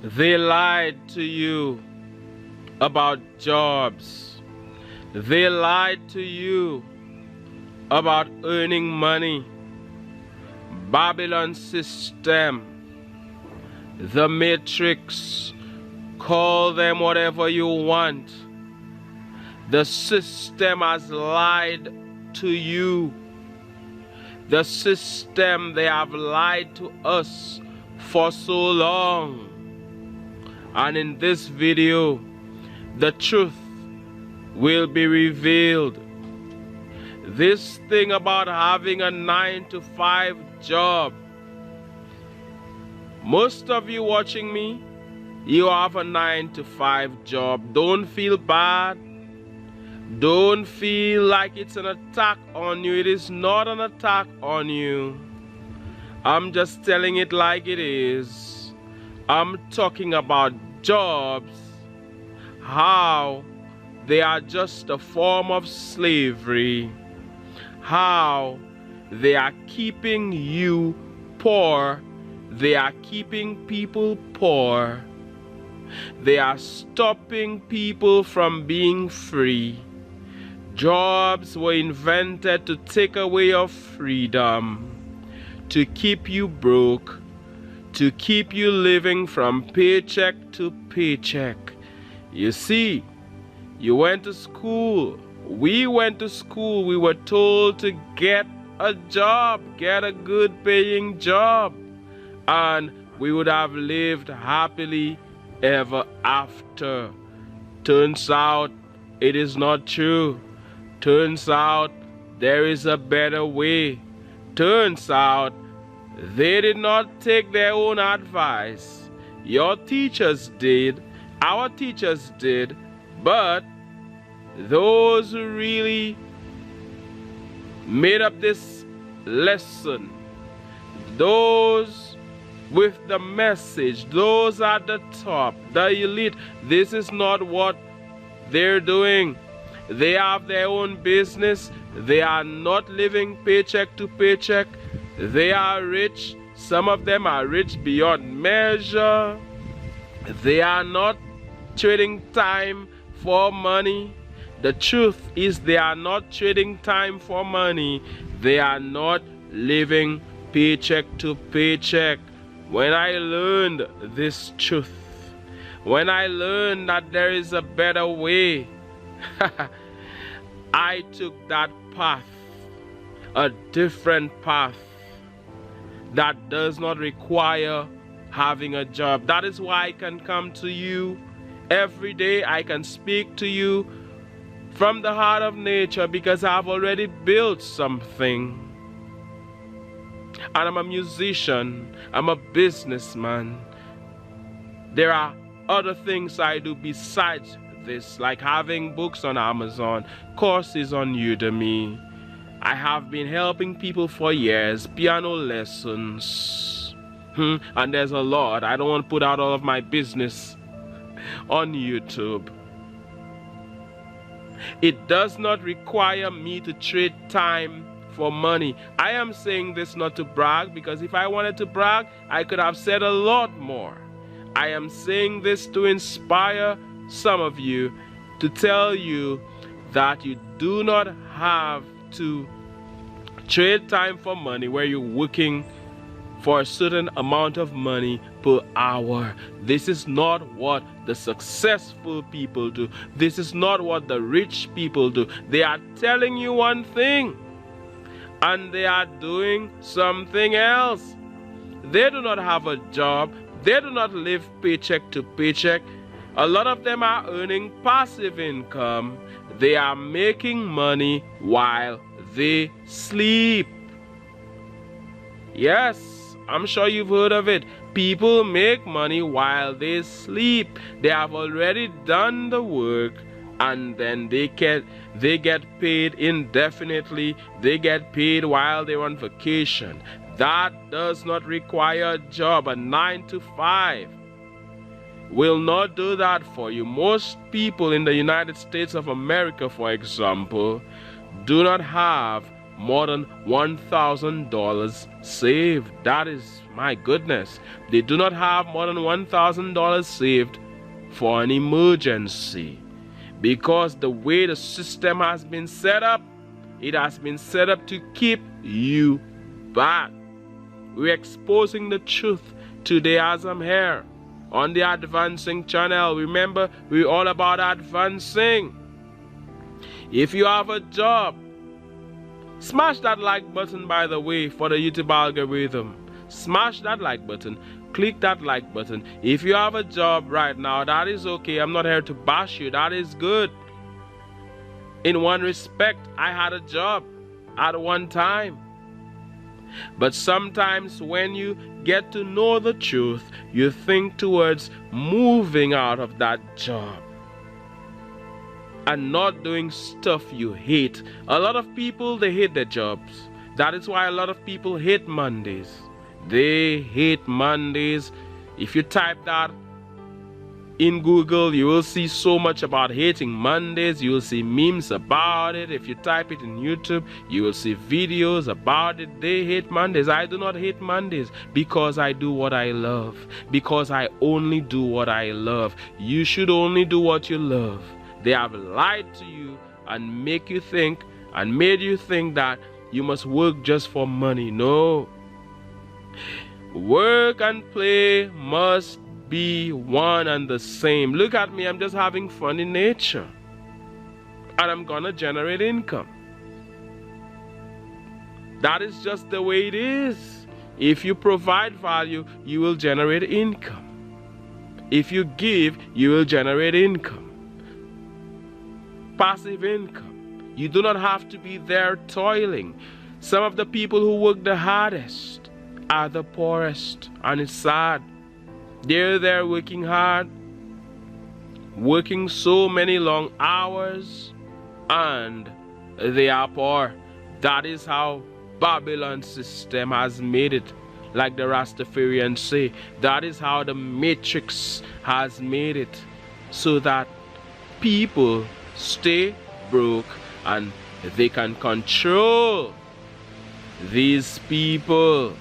They lied to you about jobs. They lied to you about earning money. Babylon system, the matrix, call them whatever you want. The system has lied to you. The system, they have lied to us for so long. And in this video, the truth will be revealed. This thing about having a 9-to-5 job, most of you watching me, you have a 9-to-5 job. Don't feel bad. Don't feel like it's an attack on you. It is not an attack on you. I'm just telling it like it is. I'm talking about jobs, how they are just a form of slavery, how they are keeping you poor, they are keeping people poor, they are stopping people from being free. Jobs were invented to take away your freedom, to keep you broke, to keep you living from paycheck to paycheck. You see, you went to school, we went to school, we were told to get a job, get a good paying job, and we would have lived happily ever after. Turns out it is not true. Turns out there is a better way. Turns out they did not take their own advice. Your teachers did, our teachers did, but those who really made up this lesson, those with the message, those at the top, the elite, this is not what they're doing. They have their own business. They are not living paycheck to paycheck. They are rich. Some of them are rich beyond measure. They are not trading time for money. The truth is they are not trading time for money. They are not living paycheck to paycheck. When I learned this truth, when I learned that there is a better way, I took that path, a different path that does not require having a job. That is why I can come to you every day. I can speak to you from the heart of nature because I've already built something. And I'm a musician, I'm a businessman. There are other things I do besides this, like having books on Amazon, courses on Udemy. I have been helping people for years, piano lessons. And there's a lot. I don't want to put out all of my business on YouTube. It does not require me to trade time for money. I am saying this not to brag, because if I wanted to brag, I could have said a lot more. I am saying this to inspire some of you, to tell you that you do not have to trade time for money where you're working for a certain amount of money per hour. This is not what the successful people do. This is not what the rich people do. They are telling you one thing and they are doing something else. They do not have a job. They do not live paycheck to paycheck. A lot of them are earning passive income. They are making money while they sleep. Yes, I'm sure you've heard of it. People make money while they sleep. They have already done the work and then they get paid indefinitely. They get paid while they're on vacation. That does not require a job. A 9-to-5 will not do that for you. Most people in the United States of America, for example, do not have more than $1,000 saved. That is, my goodness, they do not have more than $1,000 saved for an emergency, because the way the system has been set up, it has been set up to keep you back. We're exposing the truth today as I'm here on the Advancing channel. Remember, we're all about advancing. If you have a job, smash that like button, by the way, for the YouTube algorithm. Smash that like button. Click that like button. If you have a job right now, that is okay. I'm not here to bash you. That is good. In one respect, I had a job at one time. But sometimes when you get to know the truth, you think towards moving out of that job and not doing stuff you hate. A lot of people, they hate their jobs. That is why a lot of people hate Mondays. They hate Mondays. If you type that in Google, you will see so much about hating Mondays. You will see memes about it. If you type it in YouTube, you will see videos about it. They hate Mondays. I do not hate Mondays, because I do what I love. Because I only do what I love. You should only do what you love. They have lied to you and make you think and made you think that you must work just for money. No. Work and play must be one and the same. Look at me, I'm just having fun in nature, and I'm gonna generate income. That is just the way it is. If you provide value, you will generate income. If you give, you will generate income. Passive income. You do not have to be there toiling. Some of the people who work the hardest are the poorest, and it's sad. They're there working hard, working so many long hours, and they are poor. That is how Babylon's system has made it. Like the Rastafarians say, that is how the Matrix has made it, so that people stay broke and they can control these people.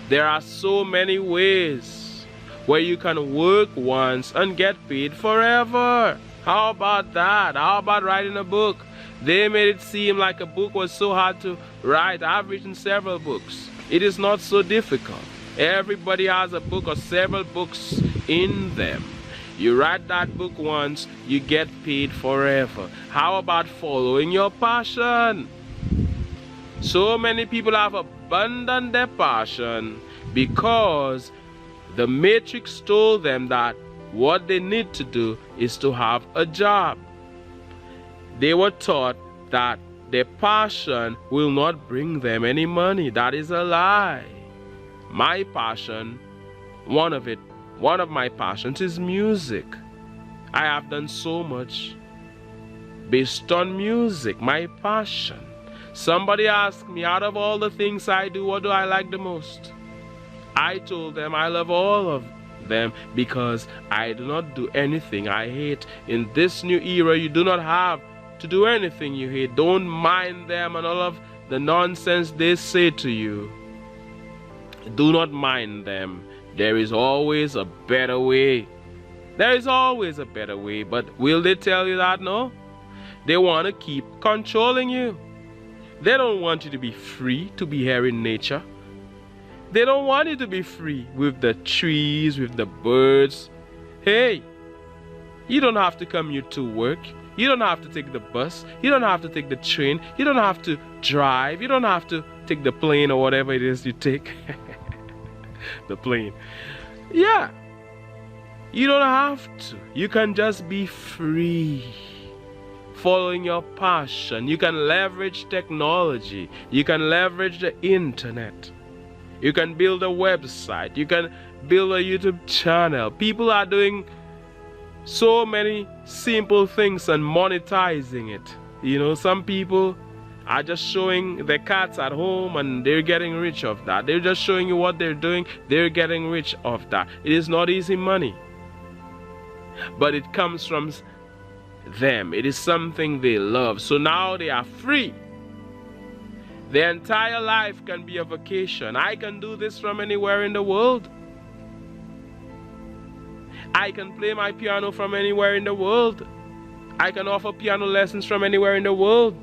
There are so many ways where you can work once and get paid forever. How about that? How about writing a book? They made it seem like a book was so hard to write. I've written several books. It is not so difficult. Everybody has a book or several books in them. You write that book once, you get paid forever. How about following your passion? So many people have abandoned their passion because the Matrix told them that what they need to do is to have a job. They were taught that their passion will not bring them any money. That is a lie. My passion, one of my passions is music. I have done so much based on music, my passion. Somebody asked me, out of all the things I do, what do I like the most? I told them I love all of them because I do not do anything I hate. In this new era, you do not have to do anything you hate. Don't mind them and all of the nonsense they say to you. Do not mind them. There is always a better way. There is always a better way. But will they tell you that? No. They want to keep controlling you. They don't want you to be free, to be here in nature. They don't want you to be free with the trees, with the birds. Hey, you don't have to commute to work. You don't have to take the bus. You don't have to take the train. You don't have to drive. You don't have to take the plane or whatever it is you take. The plane. Yeah. You don't have to. You can just be free. Following your passion. You can leverage technology. You can leverage the internet. You can build a website. You can build a YouTube channel. People are doing so many simple things and monetizing it. You know, some people are just showing their cats at home and they're getting rich off that. They're just showing you what they're doing. They're getting rich off that. It is not easy money, but it comes from them. It is something they love. So now they are free. The entire life can be a vacation. I can do this from anywhere in the world. I can play my piano from anywhere in the world. I can offer piano lessons from anywhere in the world.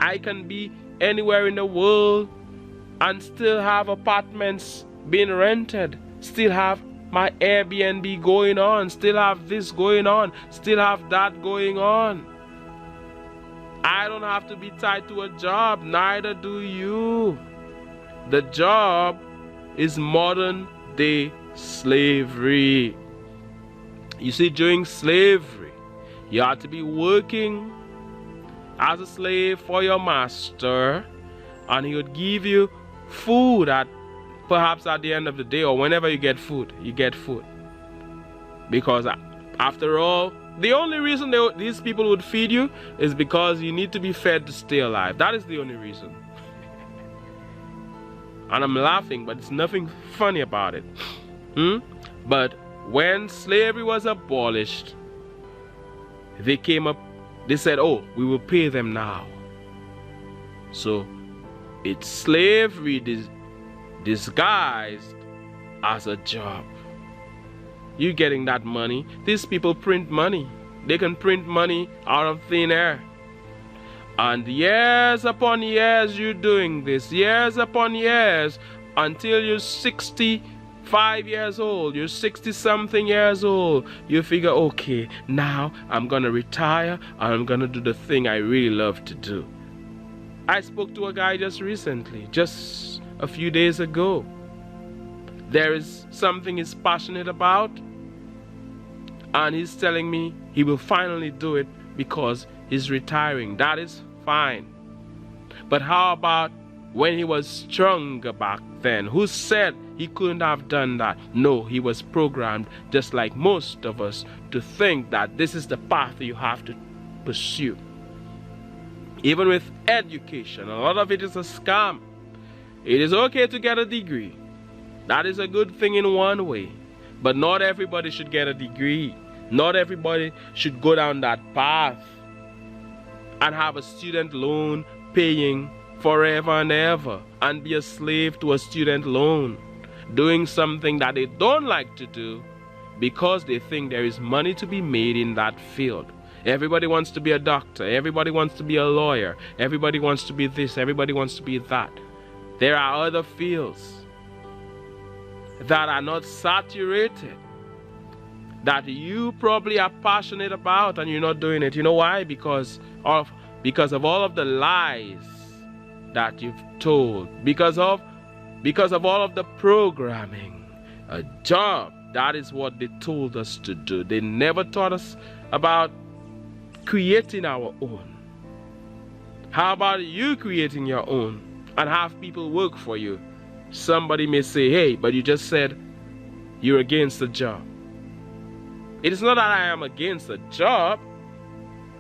I can be anywhere in the world and still have apartments being rented, still have my Airbnb going on, still have this going on, still have that going on. I don't have to be tied to a job, neither do you. The job is modern day slavery. You see, during slavery, you had to be working as a slave for your master, and he would give you food perhaps at the end of the day, or whenever you get food. Because after all, the only reason these people would feed you is because you need to be fed to stay alive. That is the only reason. And I'm laughing, but it's nothing funny about it. But when slavery was abolished, they said, oh, we will pay them now. So it's slavery disguised as a job. You getting that money. These people print money. They can print money out of thin air. And years upon years you're doing this. Years upon years until you're 65 years old. You're 60-something years old. You figure, okay, now I'm going to retire and I'm going to do the thing I really love to do. I spoke to a guy just recently, just a few days ago. There is something he's passionate about, and he's telling me he will finally do it because he's retiring. That is fine. But how about when he was stronger back then? Who said he couldn't have done that? No, he was programmed, just like most of us, to think that this is the path you have to pursue. Even with education, a lot of it is a scam. It is okay to get a degree. That is a good thing in one way. But not everybody should get a degree. Not everybody should go down that path and have a student loan paying forever and ever and be a slave to a student loan, doing something that they don't like to do because they think there is money to be made in that field. Everybody wants to be a doctor. Everybody wants to be a lawyer. Everybody wants to be this. Everybody wants to be that. There are other fields that are not saturated, that you probably are passionate about, and you're not doing it. You know why? Because of all of the lies that you've told, because of all of the programming. A job, that is what they told us to do. They never taught us about creating our own. How about you creating your own and have people work for you? Somebody may say, hey, but you just said you're against the job. It is not that I am against a job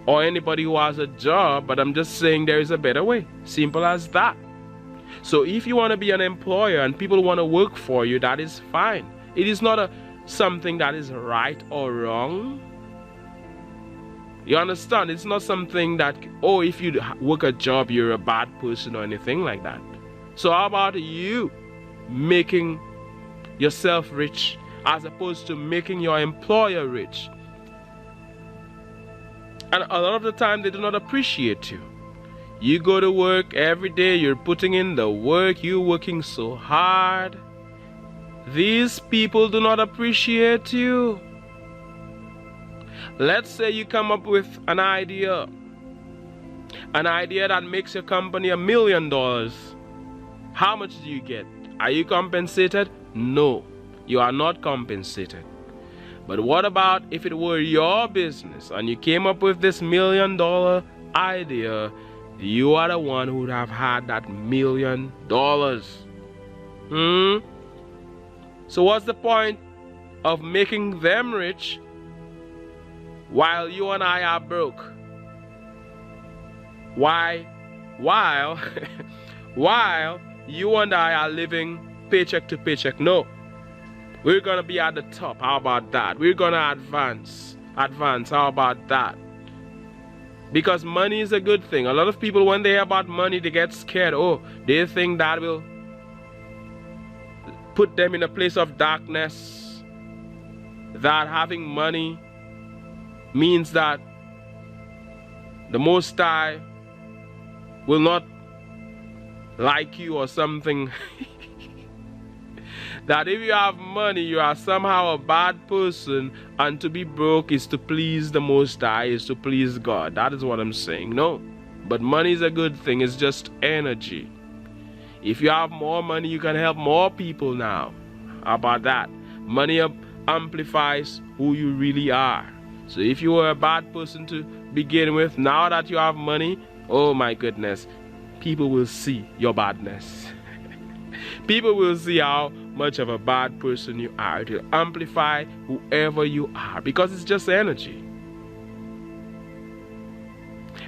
or anybody who has a job, but I'm just saying there is a better way. Simple as that. So if you want to be an employer and people want to work for you, that is fine. It is not something that is right or wrong. You understand? It's not something that, oh, if you work a job, you're a bad person or anything like that. So how about you making yourself rich as opposed to making your employer rich? And a lot of the time they do not appreciate you. You go to work every day, you're putting in the work, you're working so hard. These people do not appreciate you. Let's say you come up with an idea that makes your company $1 million. How much do you get? Are you compensated? No, you are not compensated. But what about if it were your business and you came up with this $1 million idea? You are the one who would have had that $1 million. So what's the point of making them rich while you and I are broke? While you and I are living paycheck to paycheck. No, we're gonna be at the top. How about that? We're gonna advance. How about that? Because money is a good thing. A lot of people, when they hear about money, they get scared. Oh, they think that will put them in a place of darkness. That having money means that the Most High will not like you or something. That if you have money, you are somehow a bad person, and to be broke is to please the Most High, is to please God. That is what I'm saying. No, but money is a good thing. It's just energy. If you have more money, you can help more people now. How about that? Money amplifies who you really are. So if you were a bad person to begin with, now that you have money, oh my goodness, people will see your badness. People will see how much of a bad person you are. It will amplify whoever you are, because it's just energy.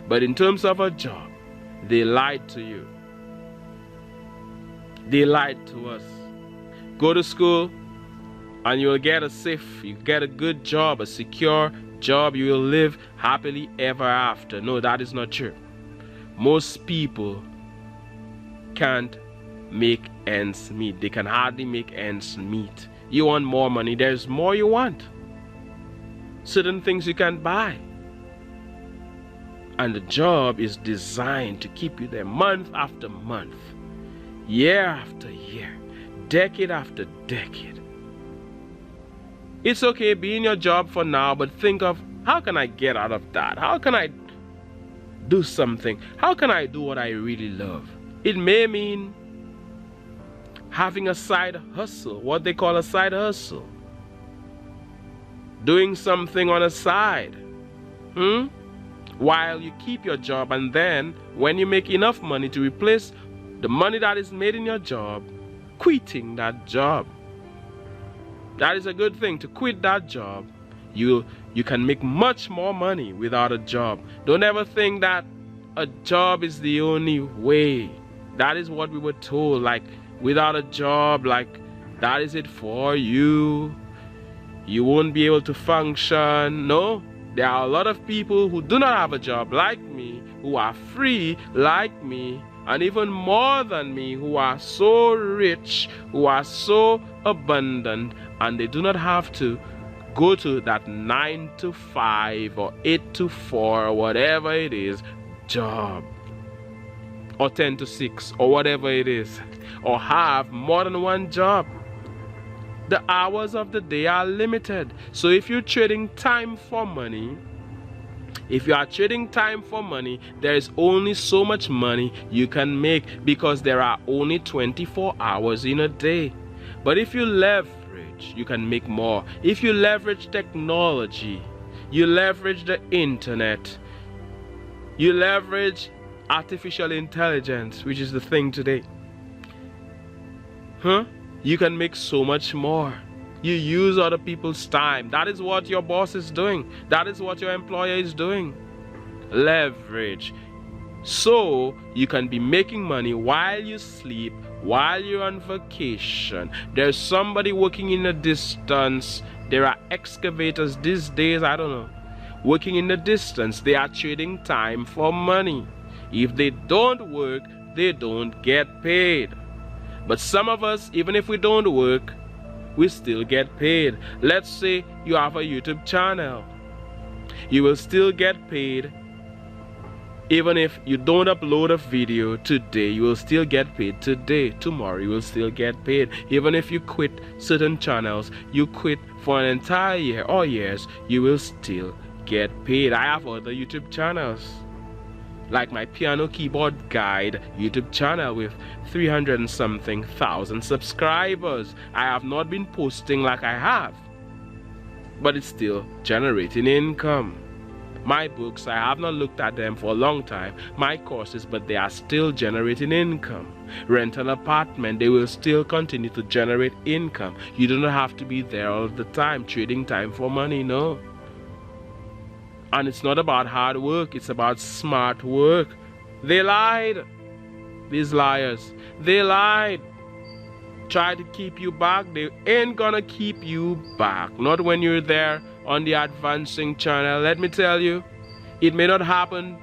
But in terms of a job, they lied to you. They lied to us. Go to school and you will get a safe, you get a good job, a secure job, you will live happily ever after. No, that is not true. Most people can't make ends meet. They can hardly make ends meet. You want more money, there's more you want. Certain things you can buy. And the job is designed to keep you there month after month, year after year, decade after decade. It's okay, be in your job for now, but think of, how can I get out of that? How can I do something? How can I do what I really love? It may mean having a side hustle, what they call a side hustle. Doing something on a side. While you keep your job, and then when you make enough money to replace the money that is made in your job, quitting that job. That is a good thing, to quit that job. You can make much more money without a job. Don't ever think that a job is the only way. That is what we were told, like without a job, like that is it for you. You won't be able to function. No, there are a lot of people who do not have a job like me, who are free like me, and even more than me, who are so rich, who are so abundant, and they do not have to go to that 9 to 5 or 8 to 4 or whatever it is job, or 10 to 6 or whatever it is, or have more than one job. The hours of the day are limited. So if you're trading time for money, if you are trading time for money, there is only so much money you can make, because there are only 24 hours in a day. But if you leverage, you can make more. If you leverage technology, you leverage the internet, you leverage artificial intelligence, which is the thing today, you can make so much more. You use other people's time. That is what your boss is doing. That is what your employer is doing. Leverage. So you can be making money while you sleep, while you're on vacation. There's somebody working in the distance. There are excavators these days, I don't know, working in the distance. They are trading time for money. If they don't work, they don't get paid. But some of us, even if we don't work, we still get paid. Let's say you have a YouTube channel. You will still get paid. Even if you don't upload a video today, you will still get paid today. Tomorrow you will still get paid. Even if you quit certain channels, you quit for an entire year or years, you will still get paid. I have other YouTube channels, like my piano keyboard guide YouTube channel with 300 and something thousand subscribers. I have not been posting like I have, but it's still generating income. My books, I have not looked at them for a long time. My courses, but they are still generating income. Rent an apartment, they will still continue to generate income. You do not have to be there all the time, trading time for money, no. And it's not about hard work, it's about smart work. They lied. These liars, they lied. Try to keep you back, they ain't gonna keep you back. Not when you're there on the advancing channel. Let me tell you, It may not happen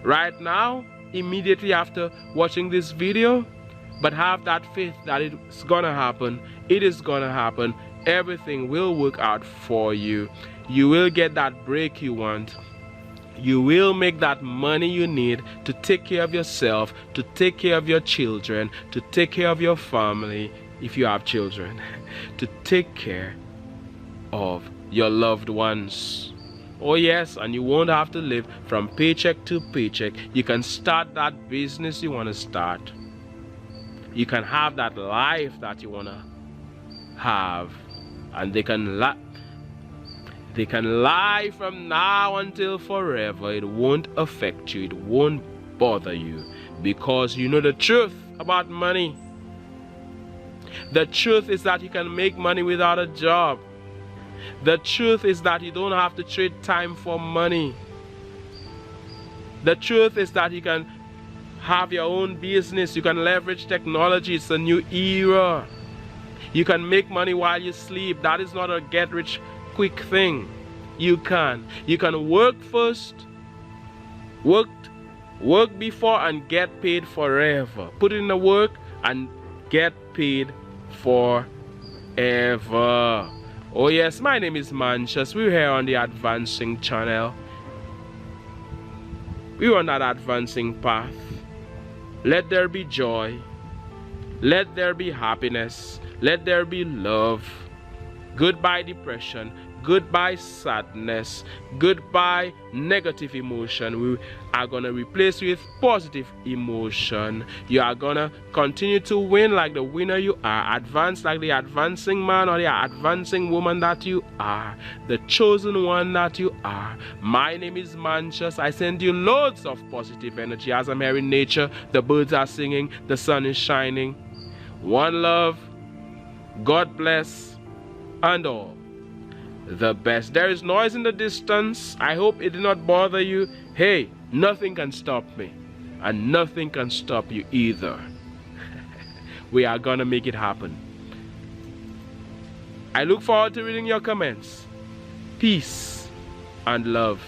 right now, immediately after watching this video, but have that faith that it's gonna happen. It is gonna happen. Everything will work out for you. You will get that break you want. You will make that money you need to take care of yourself, to take care of your children, to take care of your family, if you have children, to take care of your loved ones. Oh yes, and you won't have to live from paycheck to paycheck. You can start that business you want to start. You can have that life that you want to have. And they can lie from now until forever. It won't affect you. It won't bother you, because you know the truth about money. The truth is that you can make money without a job. The truth is that you don't have to trade time for money. The truth is that you can have your own business. You can leverage technology. It's a new era. You can make money while you sleep. That is not a get rich quick thing. You can work first, work before, and get paid forever. Put in the work and get paid forever. Oh yes, my name is Mantius. We're here on the advancing channel. We're on that advancing path. Let there be joy. Let there be happiness. Let there be love. Goodbye depression. Goodbye sadness. Goodbye negative emotion. We are going to replace with positive emotion. You are going to continue to win like the winner you are. Advance like the advancing man or the advancing woman that you are. The chosen one that you are. My name is Mantius. I send you loads of positive energy as I'm here in nature. The birds are singing. The sun is shining. One love. God bless. And all the best. There is noise in the distance. I hope it did not bother you. Hey, nothing can stop me, and nothing can stop you either. We are gonna make it happen. I look forward to reading your comments. Peace and love.